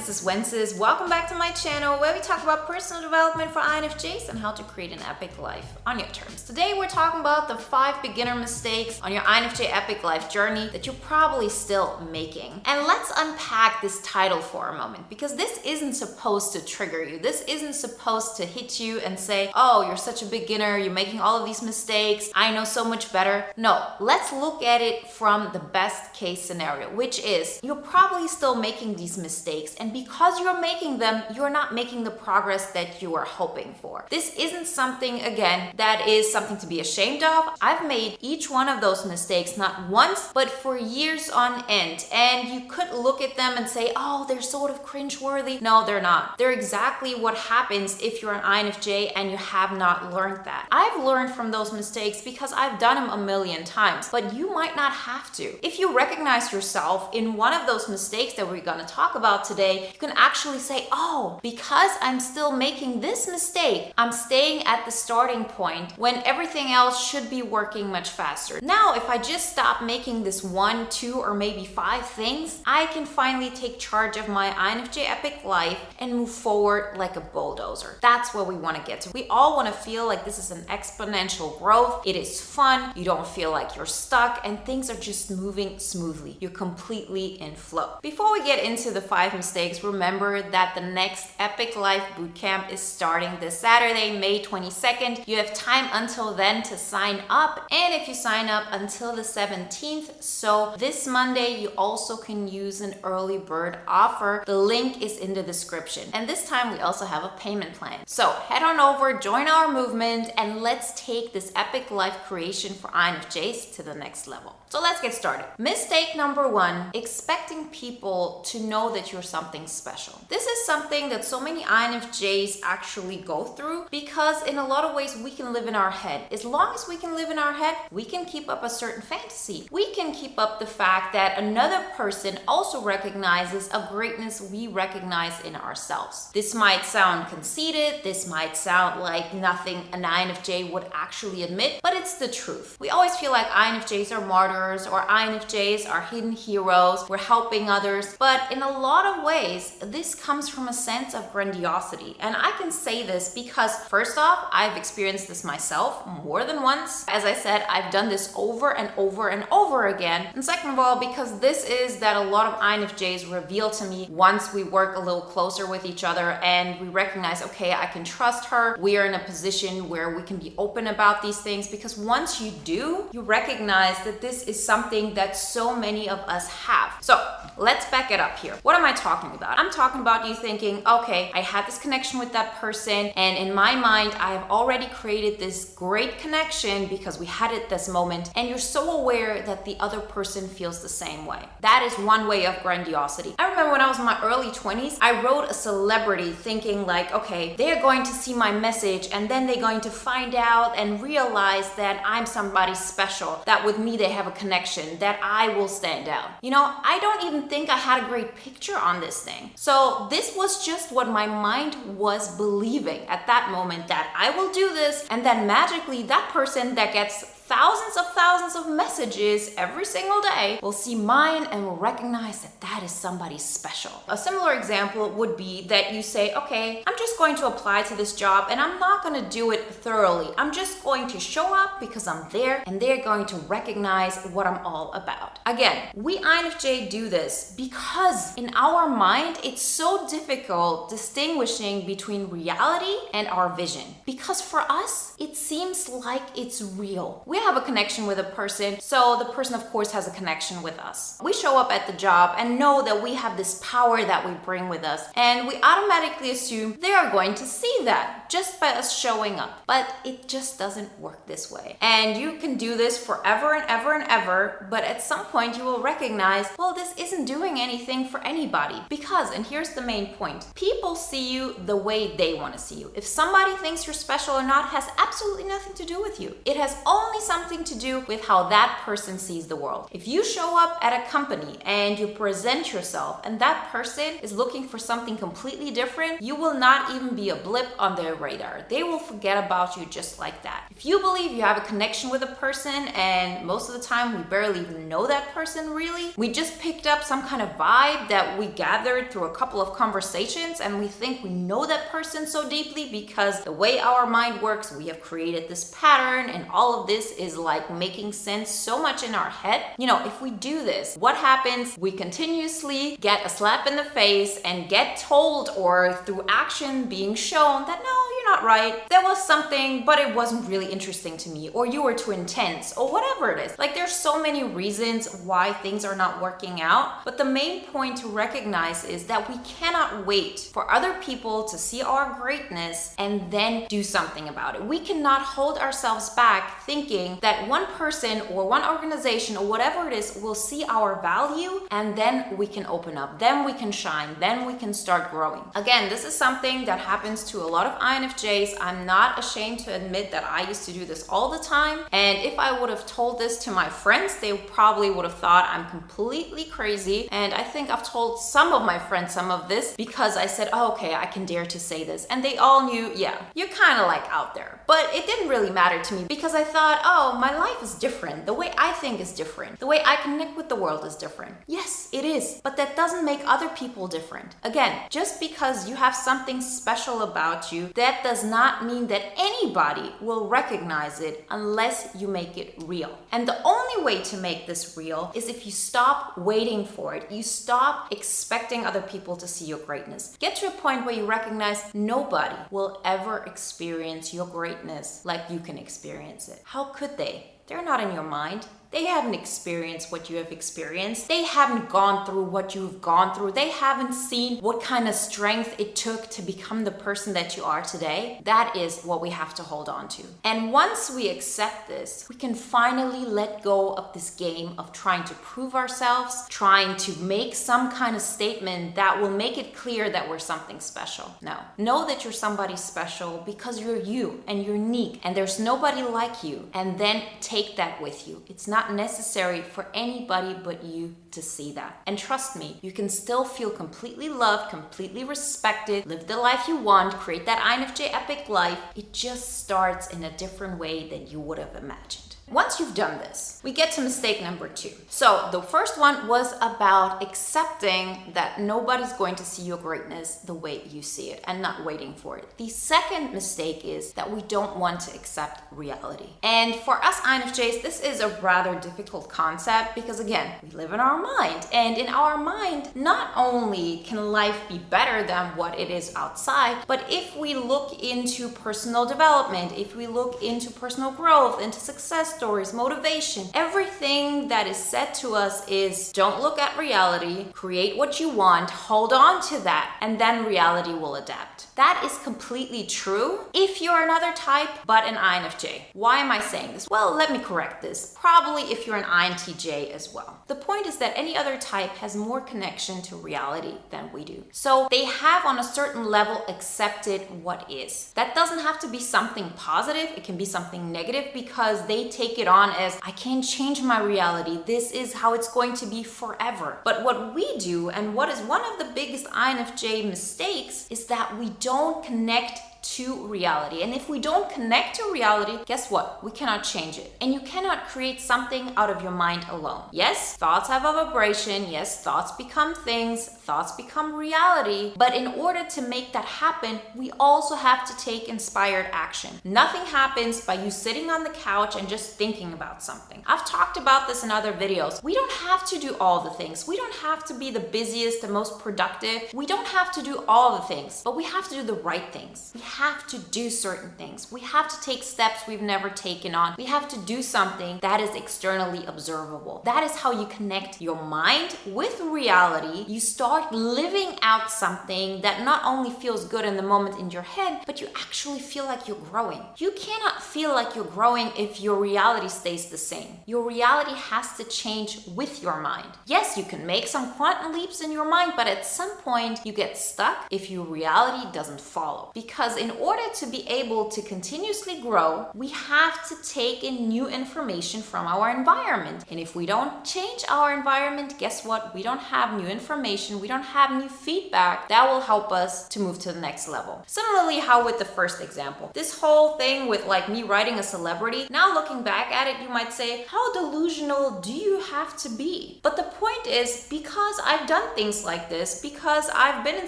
this is Wenzes. Welcome back to my channel where we talk about personal development for INFJs and how to create an epic life on your terms. Today we're talking about the 5 beginner mistakes on your INFJ epic life journey that you're probably still making. And let's unpack this title for a moment, because this isn't supposed to trigger you. This isn't supposed to hit you and say, oh, you're such a beginner, you're making all of these mistakes, I know so much better. No, let's look at it from the best case scenario, which is you're probably still making these mistakes, and because you're making them, you're not making the progress that you are hoping for. This isn't something, again, that is something to be ashamed of. I've made each one of those mistakes not once, but for years on end, and you could look at them and say, oh, they're sort of cringe-worthy. No, they're not. They're exactly what happens if you're an INFJ and you have not learned that. I've learned from those mistakes because I've done them a million times, but you might not have to. If you recognize yourself in one of those mistakes that we're going to talk about today, you can actually say, oh, because I'm still making this mistake, I'm staying at the starting point when everything else should be working much faster. Now, if I just stop making this 1, 2, or maybe 5 things, I can finally take charge of my INFJ epic life and move forward like a bulldozer. That's where we want to get to. We all want to feel like this is an exponential growth. It is fun. You don't feel like you're stuck and things are just moving smoothly. You're completely in flow. Before we get into the 5 mistakes, remember that the next Epic Life Bootcamp is starting this Saturday, May 22nd. You have time until then to sign up, and if you sign up until the 17th, so this Monday, you also can use an early bird offer. The link is in the description. And this time we also have a payment plan. So head on over, join our movement, and let's take this epic life creation for INFJs to the next level. So let's get started. Mistake number 1, expecting people to know that you're something special. This is something that so many INFJs actually go through because in a lot of ways we can live in our head. As long as we can live in our head, we can keep up a certain fantasy. We can keep up the fact that another person also recognizes a greatness we recognize in ourselves. This might sound conceited, this might sound like nothing an INFJ would actually admit, but it's the truth. We always feel like INFJs are martyrs or INFJs are hidden heroes, we're helping others, but in a lot of ways, this comes from a sense of grandiosity. And I can say this because first off, I've experienced this myself more than once. As I said, I've done this over and over and over again. And second of all, because this is that a lot of INFJs reveal to me once we work a little closer with each other and we recognize, okay, I can trust her. We are in a position where we can be open about these things, because once you do, you recognize that this is something that so many of us have. So let's back it up here. What am I talking about? I'm talking about you thinking, okay, I had this connection with that person, and in my mind, I have already created this great connection because we had it this moment, and you're so aware that the other person feels the same way. That is one way of grandiosity. I remember when I was in my early 20s, I wrote a celebrity thinking like, okay, they're going to see my message and then they're going to find out and realize that I'm somebody special, that with me they have a connection, that I will stand out. You know, I don't even think I had a great picture on this thing. So this was just what my mind was believing at that moment, that I will do this, and then magically that person that gets thousands of messages every single day will see mine and will recognize that that is somebody special. A similar example would be that you say, okay, I'm just going to apply to this job and I'm not going to do it thoroughly. I'm just going to show up because I'm there and they're going to recognize what I'm all about. Again, we INFJ do this because in our mind, it's so difficult distinguishing between reality and our vision. Because for us, it seems like it's real. We have a connection with a person, so the person of course has a connection with us. We show up at the job and know that we have this power that we bring with us, and we automatically assume they are going to see that just by us showing up. But it just doesn't work this way. And you can do this forever and ever and ever, but at some point you will recognize, well, this isn't doing anything for anybody. Because, and here's the main point, people see you the way they want to see you. If somebody thinks you're special or not has absolutely nothing to do with you. It has only something to do with how that person sees the world. If you show up at a company and you present yourself and that person is looking for something completely different, you will not even be a blip on their radar. They will forget about you just like that. If you believe you have a connection with a person, and most of the time we barely even know that person really, we just picked up some kind of vibe that we gathered through a couple of conversations, and we think we know that person so deeply because the way our mind works, we have created this pattern, and all of this is like making sense so much in our head. If we do this, what happens? We continuously get a slap in the face and get told, or through action being shown, that no, you're not right. There was something, but it wasn't really interesting to me, or you were too intense, or whatever it is. Like, there's so many reasons why things are not working out, but the main point to recognize is that we cannot wait for other people to see our greatness and then do something about it. We cannot hold ourselves back thinking that one person or one organization or whatever it is will see our value, and then we can open up, then we can shine, then we can start growing. Again, this is something that happens to a lot of INFJs. I'm not ashamed to admit that I used to do this all the time, and if I would have told this to my friends, they probably would have thought I'm completely crazy. And I think I've told some of my friends some of this because I said, oh, okay, I can dare to say this, and they all knew, yeah, you're kind of like out there. But it didn't really matter to me because I thought, oh, my life is different. The way I think is different. The way I connect with the world is different. Yes, it is, but that doesn't make other people different. Again, just because you have something special about you, that does not mean that anybody will recognize it unless you make it real. And the only way to make this real is if you stop waiting for it. You stop expecting other people to see your greatness. Get to a point where you recognize nobody will ever experience your greatness like you can experience it. How could they? They're not in your mind. They haven't experienced what you have experienced. They haven't gone through what you've gone through. They haven't seen what kind of strength it took to become the person that you are today. That is what we have to hold on to. And once we accept this, we can finally let go of this game of trying to prove ourselves, trying to make some kind of statement that will make it clear that we're something special. No. Know that you're somebody special because you're you and you're unique and there's nobody like you. And then take that with you. It's not necessary for anybody but you to see that. And trust me, you can still feel completely loved, completely respected, live the life you want, create that INFJ epic life. It just starts in a different way than you would have imagined. Once you've done this, we get to mistake number 2. So the first one was about accepting that nobody's going to see your greatness the way you see it and not waiting for it. The second mistake is that we don't want to accept reality. And for us INFJs, this is a rather difficult concept because again, we live in our mind, and in our mind, not only can life be better than what it is outside, but if we look into personal development, if we look into personal growth, into success stories, motivation, everything that is said to us is don't look at reality, create what you want, hold on to that, and then reality will adapt. That is completely true if you're another type but an INFJ. Why am I saying this? Well, let me correct this. Probably if you're an INTJ as well. The point is that any other type has more connection to reality than we do. So they have on a certain level accepted what is. That doesn't have to be something positive. It can be something negative because they take it on as I can't change my reality. This is how it's going to be forever. But what we do, and what is one of the biggest INFJ mistakes, is that we don't connect to reality. And if we don't connect to reality, guess what? We cannot change it. And you cannot create something out of your mind alone. Yes, thoughts have a vibration. Yes, thoughts become things. Thoughts become reality. But in order to make that happen, we also have to take inspired action. Nothing happens by you sitting on the couch and just thinking about something. I've talked about this in other videos. We don't have to do all the things. We don't have to be the busiest, the most productive. We don't have to do all the things, but we have to do the right things. We have to do certain things. We have to take steps we've never taken on. We have to do something that is externally observable. That is how you connect your mind with reality. You start start living out something that not only feels good in the moment in your head, but you actually feel like you're growing. You cannot feel like you're growing if your reality stays the same. Your reality has to change with your mind. Yes, you can make some quantum leaps in your mind, but at some point you get stuck if your reality doesn't follow. Because in order to be able to continuously grow, we have to take in new information from our environment. And if we don't change our environment, guess what? We don't have new information, we don't have new feedback that will help us to move to the next level. Similarly, how with the first example, this whole thing with like me writing a celebrity, now looking back at it, you might say, how delusional do you have to be? But the point is, because I've done things like this, because I've been in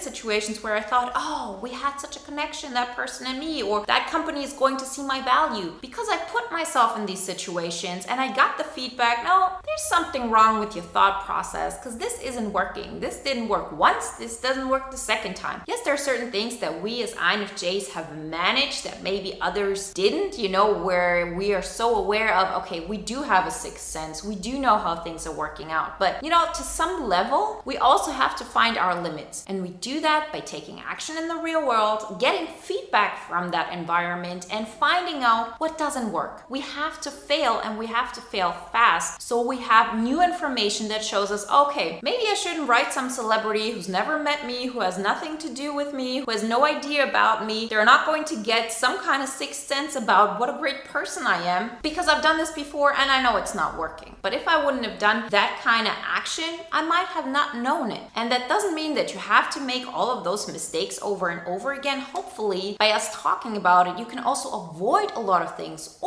situations where I thought, oh, we had such a connection, that person and me, or that company is going to see my value. Because I put myself in these situations and I got the feedback, no, there's something wrong with your thought process because this isn't working. This didn't work once, this doesn't work the second time. Yes, there are certain things that we as INFJs have managed that maybe others didn't, where we are so aware of, okay, we do have a sixth sense, we do know how things are working out. But, to some level, we also have to find our limits. And we do that by taking action in the real world, getting feedback from that environment, and finding out what doesn't work. We have to fail, and we have to fail fast. So we have new information that shows us, okay, maybe I shouldn't write some celebrity who's never met me, who has nothing to do with me, who has no idea about me. They're not going to get some kind of sixth sense about what a great person I am because I've done this before and I know it's not working. But if I wouldn't have done that kind of action, I might have not known it. And that doesn't mean that you have to make all of those mistakes over and over again. Hopefully, by us talking about it, you can also avoid a lot of things,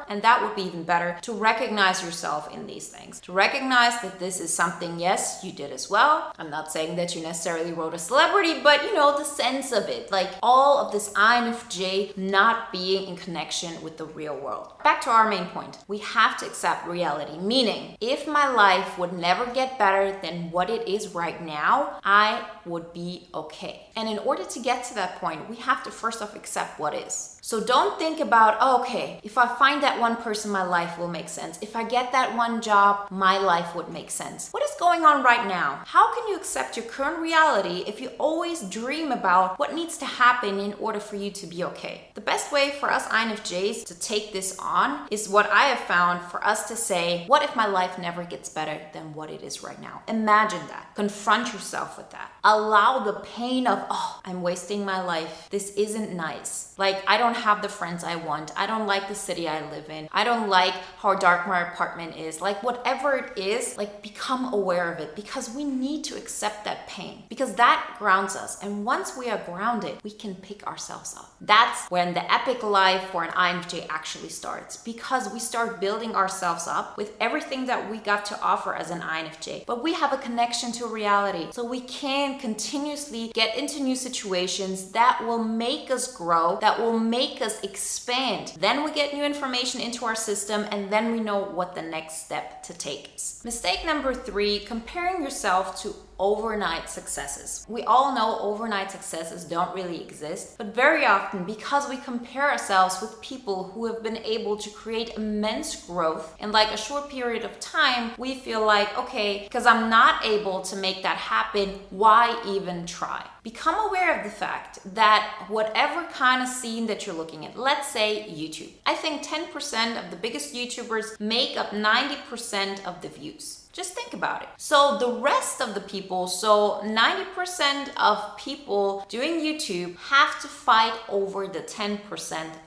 and that would be even better, to recognize yourself in these things. To recognize that this is something, yes, you did as well. I'm not saying that you necessarily wrote a celebrity, but the sense of it, like all of this INFJ not being in connection with the real world. Back to our main point. We have to accept reality, meaning if my life would never get better than what it is right now, I would be okay. And in order to get to that point, we have to first off accept what is. So don't think about, okay, if I find that one person, my life will make sense. If I get that one job, my life would make sense. What is going on right now? How can you accept your current reality if you always dream about what needs to happen in order for you to be okay? The best way for us INFJs to take this on is what I have found for us to say, what if my life never gets better than what it is right now? Imagine that. Confront yourself with that. Allow the pain of, oh, I'm wasting my life. This isn't nice. Like, I don't have the friends I want. I don't like the city I live in. I don't like how dark my apartment is. Like, whatever it is, like, become aware of it because we need to accept that pain because that grounds us. And once we are grounded, we can pick ourselves up. That's when the epic life for an INFJ actually starts because we start building ourselves up with everything that we got to offer as an INFJ. But we have a connection to reality. So we can continuously get into new situations that will make us grow, that will make us expand. Then we get new information into our system and then we know what the next step to take is. Mistake number 3, comparing yourself to overnight successes. We all know overnight successes don't really exist, but very often because we compare ourselves with people who have been able to create immense growth in like a short period of time, we feel like, okay, because I'm not able to make that happen, why even try? Become aware of the fact that whatever kind of scene that you're looking at, let's say YouTube, I think 10% of the biggest YouTubers make up 90% of the views. Just think about it. So the rest of the people, so 90% of people doing YouTube have to fight over the 10%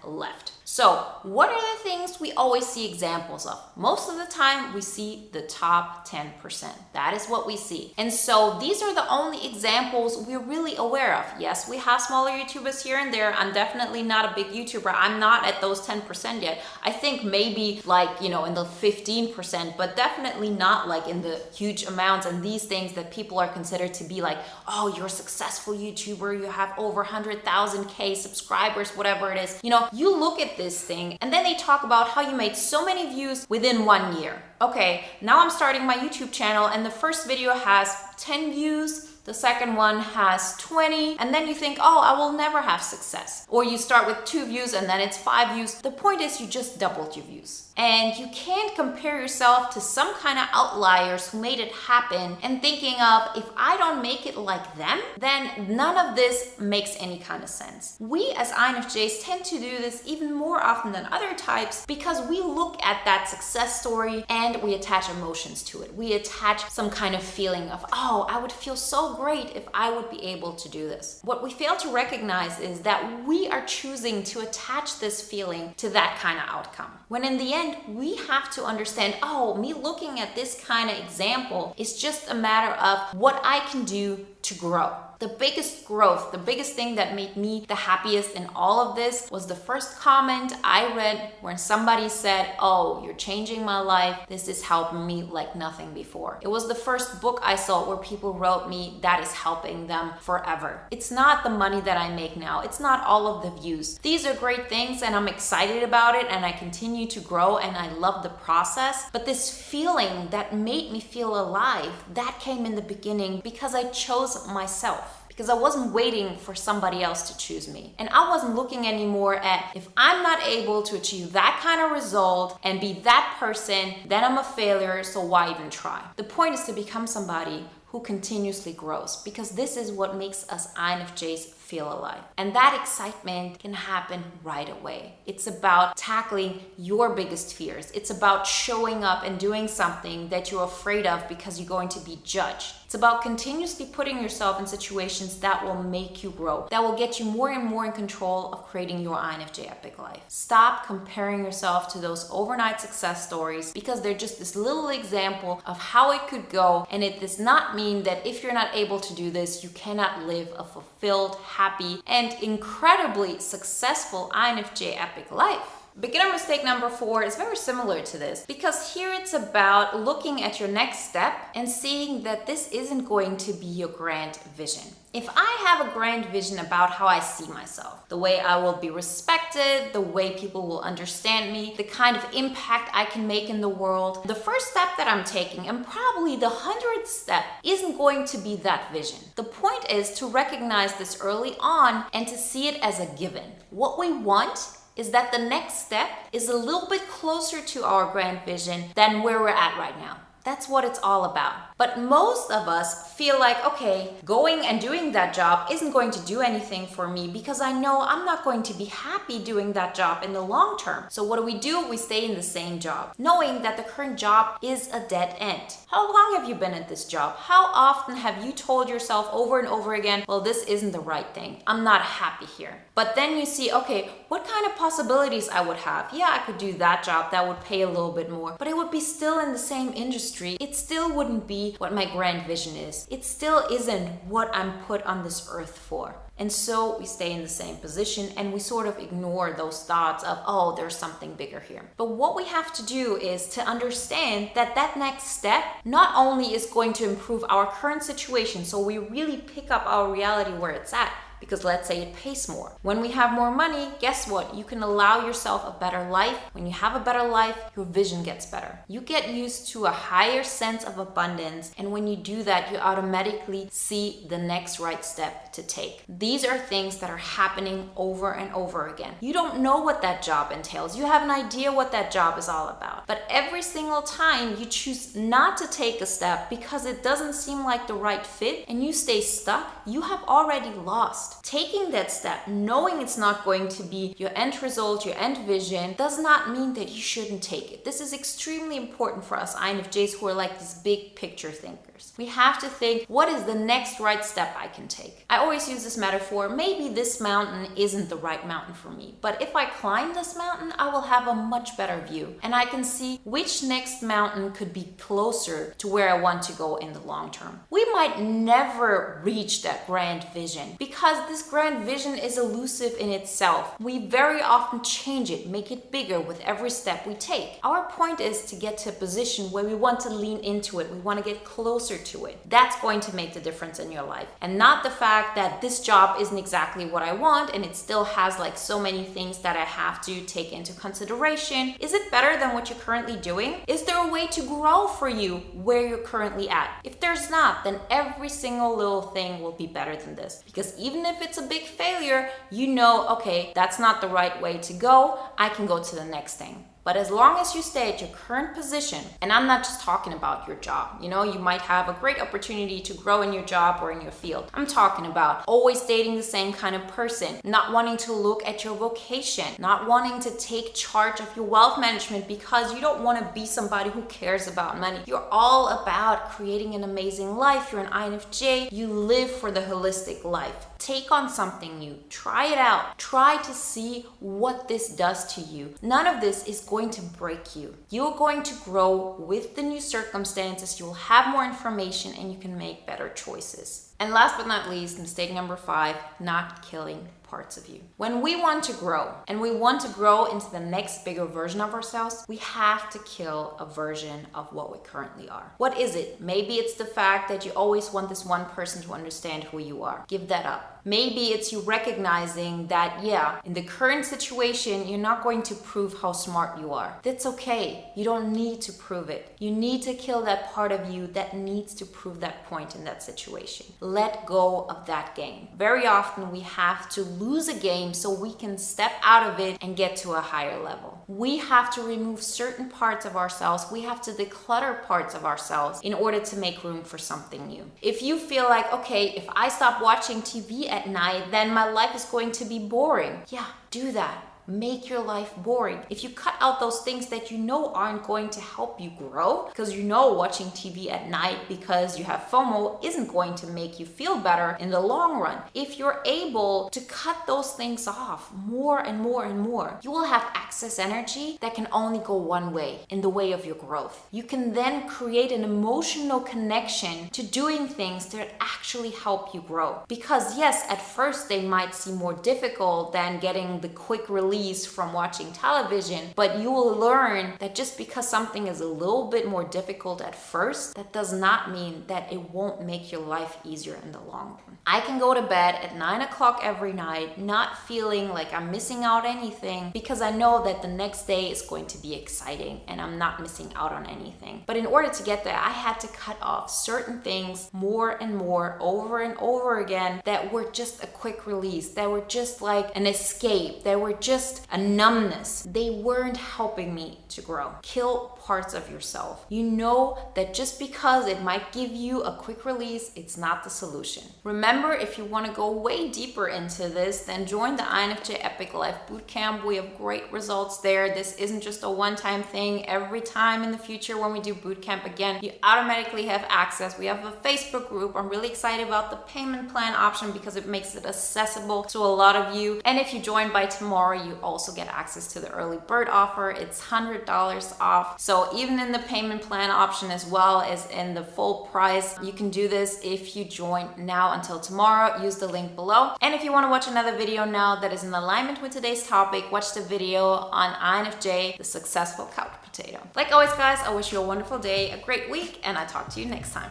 left. So what are the things we always see examples of? Most of the time we see the top 10%. That is what we see. And so these are the only examples we're really aware of. Yes, we have smaller YouTubers here and there. I'm definitely not a big YouTuber. I'm not at those 10% yet. I think maybe like, in the 15%, but definitely not like in the huge amounts and these things that people are considered to be like, oh, you're a successful YouTuber. You have over 100,000K subscribers, whatever it is. You look at this thing and then they talk about how you made so many views within 1 year. Okay, now I'm starting my YouTube channel and the first video has 10 views, the second one has 20, and then you think, oh, I will never have success. Or you start with 2 views and then it's 5 views. The point is you just doubled your views. And you can't compare yourself to some kind of outliers who made it happen and thinking of, if I don't make it like them, then none of this makes any kind of sense. We as INFJs tend to do this even more often than other types because we look at that success story and we attach emotions to it. We attach some kind of feeling of, oh, I would feel so great if I would be able to do this. What we fail to recognize is that we are choosing to attach this feeling to that kind of outcome. When in the end, we have to understand, oh, me looking at this kind of example is just a matter of what I can do to grow. The biggest growth, the biggest thing that made me the happiest in all of this was the first comment I read when somebody said, oh, you're changing my life. This is helping me like nothing before. It was the first book I saw where people wrote me that is helping them forever. It's not the money that I make now. It's not all of the views. These are great things and I'm excited about it and I continue to grow and I love the process. But this feeling that made me feel alive, that came in the beginning because I chose myself. Because I wasn't waiting for somebody else to choose me. And I wasn't looking anymore at, if I'm not able to achieve that kind of result and be that person, then I'm a failure, so why even try? The point is to become somebody who continuously grows, because this is what makes us INFJs feel alive. And that excitement can happen right away. It's about tackling your biggest fears. It's about showing up and doing something that you're afraid of because you're going to be judged. It's about continuously putting yourself in situations that will make you grow, that will get you more and more in control of creating your INFJ epic life. Stop comparing yourself to those overnight success stories because they're just this little example of how it could go, and it does not mean that if you're not able to do this, you cannot live a fulfilled, happy, and incredibly successful INFJ epic life. Beginner mistake number 4 is very similar to this, because here it's about looking at your next step and seeing that this isn't going to be your grand vision. If I have a grand vision about how I see myself, the way I will be respected, the way people will understand me, the kind of impact I can make in the world, the first step that I'm taking, and probably the 100th step, isn't going to be that vision. The point is to recognize this early on and to see it as a given. What we want is that the next step is a little bit closer to our grand vision than where we're at right now. That's what it's all about. But most of us feel like, okay, going and doing that job isn't going to do anything for me because I know I'm not going to be happy doing that job in the long term. So what do? We stay in the same job, knowing that the current job is a dead end. How long have you been at this job? How often have you told yourself over and over again, well, this isn't the right thing. I'm not happy here. But then you see, okay, what kind of possibilities I would have? Yeah, I could do that job. That would pay a little bit more, but it would be still in the same industry. It still wouldn't be what my grand vision is. It still isn't what I'm put on this earth for. And so we stay in the same position and we sort of ignore those thoughts of, oh, there's something bigger here. But what we have to do is to understand that that next step not only is going to improve our current situation, so we really pick up our reality where it's at, because let's say it pays more. When we have more money, guess what? You can allow yourself a better life. When you have a better life, your vision gets better. You get used to a higher sense of abundance, and when you do that, you automatically see the next right step to take. These are things that are happening over and over again. You don't know what that job entails. You have an idea what that job is all about. But every single time you choose not to take a step because it doesn't seem like the right fit and you stay stuck, you have already lost. Taking that step, knowing it's not going to be your end result, your end vision, does not mean that you shouldn't take it. This is extremely important for us INFJs who are like these big picture thinkers. We have to think, what is the next right step I can take? I always use this metaphor, maybe this mountain isn't the right mountain for me, but if I climb this mountain, I will have a much better view and I can see which next mountain could be closer to where I want to go in the long term. We might never reach that grand vision because this grand vision is elusive in itself. We very often change it, make it bigger with every step we take. Our point is to get to a position where we want to lean into it. We want to get closer to it. That's going to make the difference in your life. And not the fact that this job isn't exactly what I want and it still has like so many things that I have to take into consideration. Is it better than what you're currently doing? Is there a way to grow for you where you're currently at? If there's not, then every single little thing will be better than this. Because even if it's a big failure, you know, okay, that's not the right way to go. I can go to the next thing. But as long as you stay at your current position, and I'm not just talking about your job, you might have a great opportunity to grow in your job or in your field. I'm talking about always dating the same kind of person, not wanting to look at your vocation, not wanting to take charge of your wealth management because you don't want to be somebody who cares about money. You're all about creating an amazing life. You're an INFJ. You live for the holistic life. Take on something new. Try it out. Try to see what this does to you. None of this is going to break you. You're going to grow with the new circumstances. You'll have more information and you can make better choices. And last but not least, mistake number 5, not killing parts of you. When we want to grow and we want to grow into the next bigger version of ourselves, we have to kill a version of what we currently are. What is it? Maybe it's the fact that you always want this one person to understand who you are. Give that up. Maybe it's you recognizing that, in the current situation, you're not going to prove how smart you are. That's okay. You don't need to prove it. You need to kill that part of you that needs to prove that point in that situation. Let go of that game. Very often we have to lose a game so we can step out of it and get to a higher level. We have to remove certain parts of ourselves. We have to declutter parts of ourselves in order to make room for something new. If you feel like, okay, if I stop watching TV at night, then my life is going to be boring. Yeah, do that. Make your life boring. If you cut out those things that aren't going to help you grow, because watching TV at night because you have FOMO isn't going to make you feel better in the long run. If you're able to cut those things off more and more and more, you will have excess energy that can only go one way, in the way of your growth. You can then create an emotional connection to doing things that actually help you grow. Because yes, at first they might seem more difficult than getting the quick release from watching television, but you will learn that just because something is a little bit more difficult at first, that does not mean that it won't make your life easier in the long run. I can go to bed at 9 o'clock every night, not feeling like I'm missing out anything, because I know that the next day is going to be exciting and I'm not missing out on anything. But in order to get there, I had to cut off certain things more and more over and over again that were just a quick release, that were just like an escape, that were just a numbness. They weren't helping me to grow. Kill parts of yourself. You know that just because it might give you a quick release, it's not the solution. Remember, if you want to go way deeper into this, then join the INFJ EPIC Life Bootcamp. We have great results there. This isn't just a one-time thing. Every time in the future when we do bootcamp again, you automatically have access. We have a Facebook group. I'm really excited about the payment plan option because it makes it accessible to a lot of you. And if you join by tomorrow, you also get access to the early bird offer. It's $100 off. So even in the payment plan option as well as in the full price, you can do this if you join now until tomorrow. Use the link below. And if you want to watch another video now that is in alignment with today's topic, watch the video on INFJ, the successful couch potato. Like always, guys, I wish you a wonderful day, a great week, and I'll talk to you next time.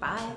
Bye.